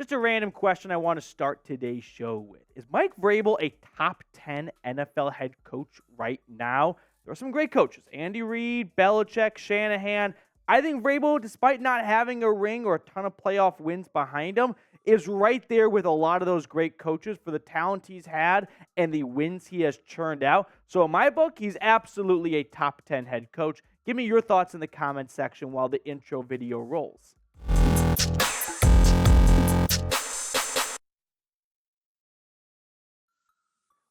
Just a random question I want to start today's show with. Is Mike Vrabel a top 10 NFL head coach right now? There are some great coaches. Andy Reid, Belichick, Shanahan. I think Vrabel, despite not having a ring or a ton of playoff wins behind him, is right there with a lot of those great coaches for the talent he's had and the wins he has churned out. So in my book, he's absolutely a top 10 head coach. Give me your thoughts in the comments section while the intro video rolls.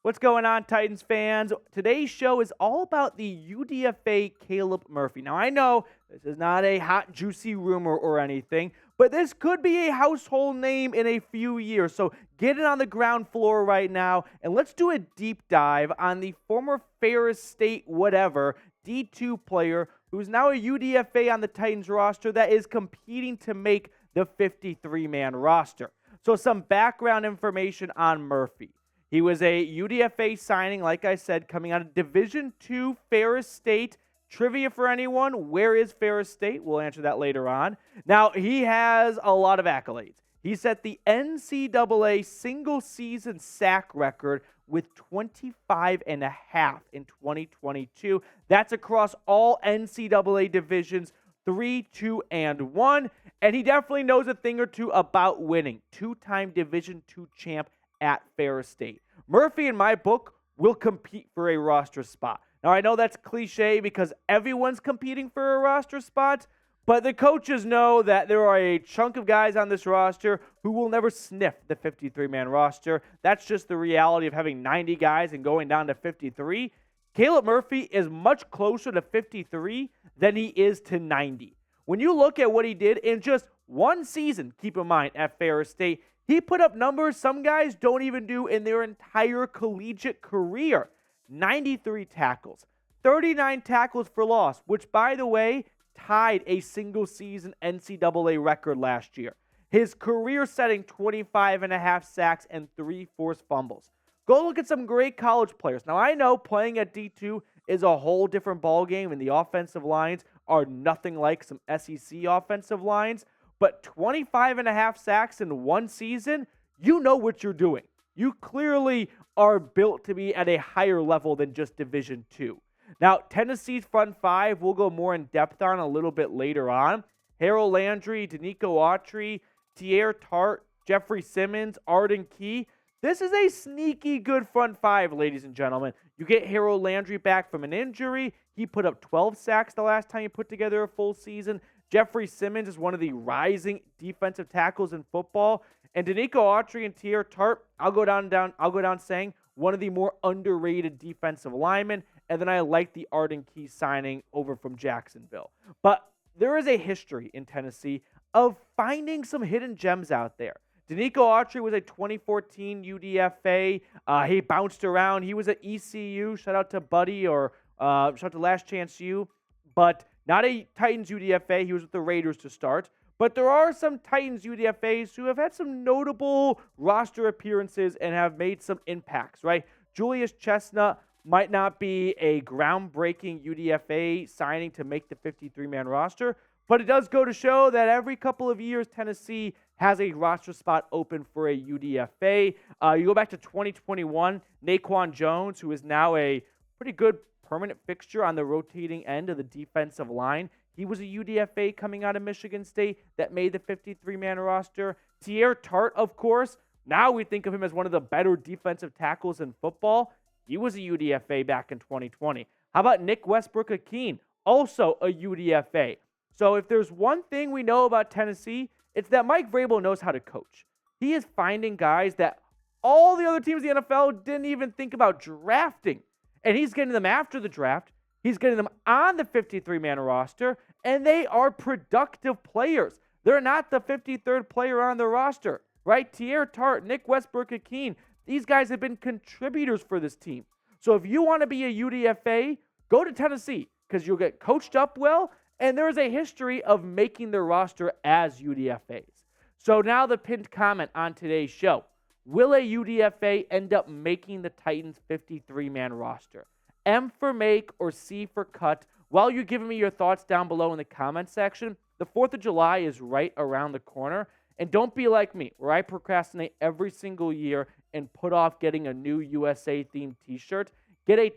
What's going on, Titans fans? Today's show is all about the UDFA Caleb Murphy. Now, I know this is not a hot, juicy rumor or anything, but this could be a household name in a few years. So get it on the ground floor right now, and let's do a deep dive on the former Ferris State whatever D2 player who's now a UDFA on the Titans roster that is competing to make the 53-man roster. So some background information on Murphy. He was a UDFA signing, like I said, coming out of Division II Ferris State. Trivia for anyone, where is Ferris State? We'll answer that later on. Now, he has a lot of accolades. He set the NCAA single-season sack record with 25 and a half in 2022. That's across all NCAA divisions, 3, 2, and 1. And he definitely knows a thing or two about winning. Two-time Division II champ at Ferris State. Murphy, in my book, will compete for a roster spot. Now, I know that's cliche because everyone's competing for a roster spot, but the coaches know that there are a chunk of guys on this roster who will never sniff the 53-man roster. That's just the reality of having 90 guys and going down to 53. Caleb Murphy is much closer to 53 than he is to 90. When you look at what he did in just one season, keep in mind, at Ferris State, he put up numbers some guys don't even do in their entire collegiate career. 93 tackles, 39 tackles for loss, which, by the way, tied a single-season NCAA record last year. His career-setting 25 and a half sacks and 3 forced fumbles. Go look at some great college players. Now, I know playing at D2 is a whole different ballgame, and the offensive lines are nothing like some SEC offensive lines. But 25 and a half sacks in one season, you know what you're doing. You clearly are built to be at a higher level than just Division II. Now, Tennessee's front five, we'll go more in depth on a little bit later on. Harold Landry, Danico Autry, Teair Tart, Jeffery Simmons, Arden Key. This is a sneaky good front five, ladies and gentlemen. You get Harold Landry back from an injury. He put up 12 sacks the last time he put together a full season. Jeffery Simmons is one of the rising defensive tackles in football. And Danico Autry and Teair Tart, I'll go down saying one of the more underrated defensive linemen. And then I like the Arden Key signing over from Jacksonville. But there is a history in Tennessee of finding some hidden gems out there. Danico Autry was a 2014 UDFA. He bounced around. He was at ECU. Shout out to Buddy or shout out to Last Chance U. But not a Titans UDFA. He was with the Raiders to start. But there are some Titans UDFAs who have had some notable roster appearances and have made some impacts, right? Julius Chestnut might not be a groundbreaking UDFA signing to make the 53-man roster, but it does go to show that every couple of years, Tennessee has a roster spot open for a UDFA. You go back to 2021, Naquan Jones, who is now a pretty good permanent fixture on the rotating end of the defensive line. He was a UDFA coming out of Michigan State that made the 53-man roster. Teair Tart, of course, now we think of him as one of the better defensive tackles in football. He was a UDFA back in 2020. How about Nick Westbrook-Akeen, also a UDFA? So if there's one thing we know about Tennessee, it's that Mike Vrabel knows how to coach. He is finding guys that all the other teams in the NFL didn't even think about drafting. And he's getting them after the draft. He's getting them on the 53-man roster, and they are productive players. They're not the 53rd player on the roster, right? Teair Tart, Nick Westbrook-Akeen, these guys have been contributors for this team. So if you want to be a UDFA, go to Tennessee because you'll get coached up well, and there is a history of making the roster as UDFAs. So now the pinned comment on today's show. Will a UDFA end up making the Titans 53-man roster? M for make or C for cut? While you're giving me your thoughts down below in the comment section, the 4th of July is right around the corner. And don't be like me, where I procrastinate every single year and put off getting a new USA-themed T-shirt. Get a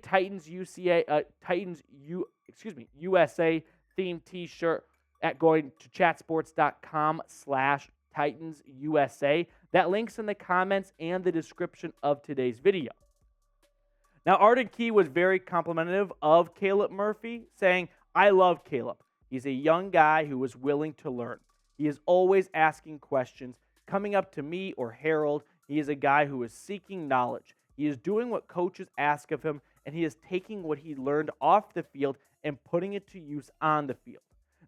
USA-themed T-shirt at going to chatsports.com/TitansUSA. That link's in the comments and the description of today's video. Now, Arden Key was very complimentary of Caleb Murphy, saying, "I love Caleb. He's a young guy who is willing to learn. He is always asking questions, coming up to me or Harold. He is a guy who is seeking knowledge. He is doing what coaches ask of him, and he is taking what he learned off the field and putting it to use on the field."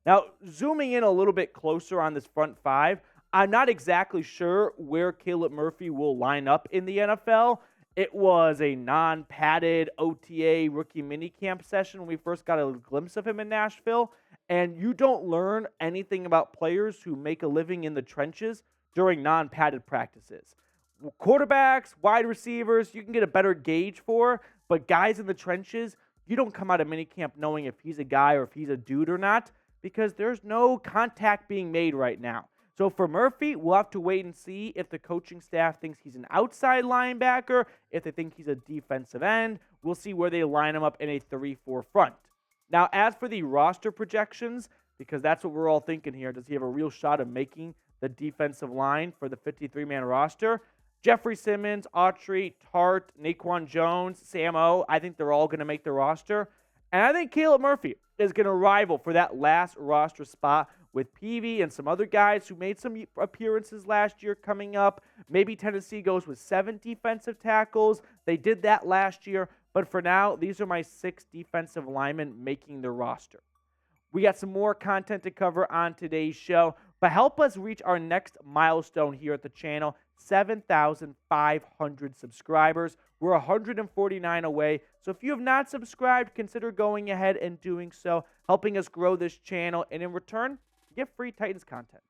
Now, zooming in a little bit closer on this front five, I'm not exactly sure where Caleb Murphy will line up in the NFL. It was a non-padded OTA rookie minicamp session when we first got a glimpse of him in Nashville, and you don't learn anything about players who make a living in the trenches during non-padded practices. Quarterbacks, wide receivers, you can get a better gauge for, but guys in the trenches, you don't come out of minicamp knowing if he's a guy or if he's a dude or not, because there's no contact being made right now. So for Murphy, we'll have to wait and see if the coaching staff thinks he's an outside linebacker, if they think he's a defensive end. We'll see where they line him up in a 3-4 front. Now, as for the roster projections, because that's what we're all thinking here, does he have a real shot of making the defensive line for the 53-man roster? Jeffery Simmons, Autry, Tart, Naquan Jones, Sam O, I think they're all going to make the roster. And I think Caleb Murphy is going to rival for that last roster spot with Peavy and some other guys who made some appearances last year coming up. Maybe Tennessee goes with 7 defensive tackles. They did that last year. But for now, these are my 6 defensive linemen making the roster. We got some more content to cover on today's show, but help us reach our next milestone here at the channel, 7,500 subscribers. We're 149 away, so if you have not subscribed, consider going ahead and doing so, helping us grow this channel, and in return, get free Titans content.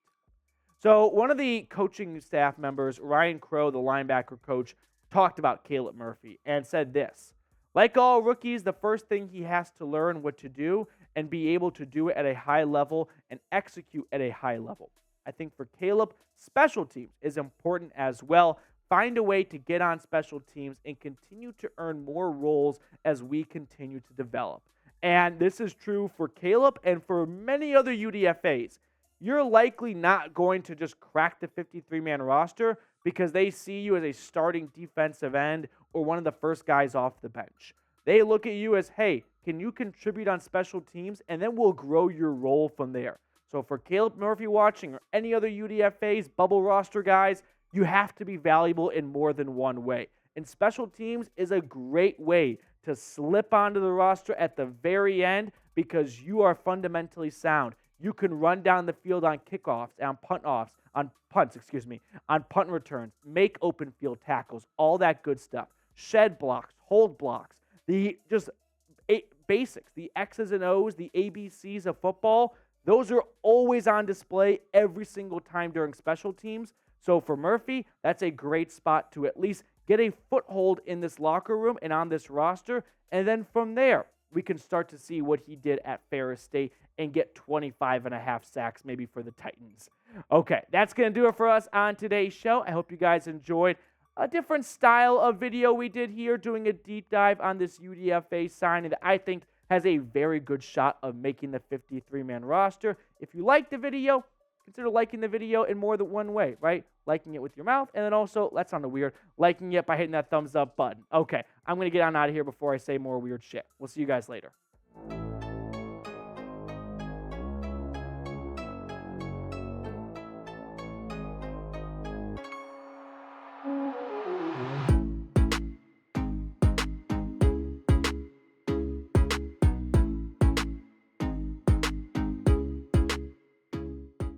So one of the coaching staff members, Ryan Crow, the linebacker coach, talked about Caleb Murphy and said this: "Like all rookies, the first thing he has to learn what to do and be able to do it at a high level and execute at a high level. I think for Caleb, special teams is important as well. Find a way to get on special teams and continue to earn more roles as we continue to develop." And this is true for Caleb and for many other UDFAs. You're likely not going to just crack the 53-man roster because they see you as a starting defensive end or one of the first guys off the bench. They look at you as, hey, can you contribute on special teams? And then we'll grow your role from there. So for Caleb Murphy watching or any other UDFAs, bubble roster guys, you have to be valuable in more than one way. And special teams is a great way to slip onto the roster at the very end because you are fundamentally sound. You can run down the field on kickoffs, on punts, on punt returns, make open field tackles, all that good stuff. Shed blocks, hold blocks, the just basics, the X's and O's, the ABCs of football, those are always on display every single time during special teams. So for Murphy, that's a great spot to at least get a foothold in this locker room and on this roster. And then from there, we can start to see what he did at Ferris State and get 25.5 sacks maybe for the Titans. Okay, that's going to do it for us on today's show. I hope you guys enjoyed a different style of video we did here, doing a deep dive on this UDFA signing that I think has a very good shot of making the 53-man roster. If you liked the video, consider liking the video in more than one way, right? Liking it with your mouth, and then also, that sounded weird, liking it by hitting that thumbs up button. Okay, I'm going to get on out of here before I say more weird shit. We'll see you guys later.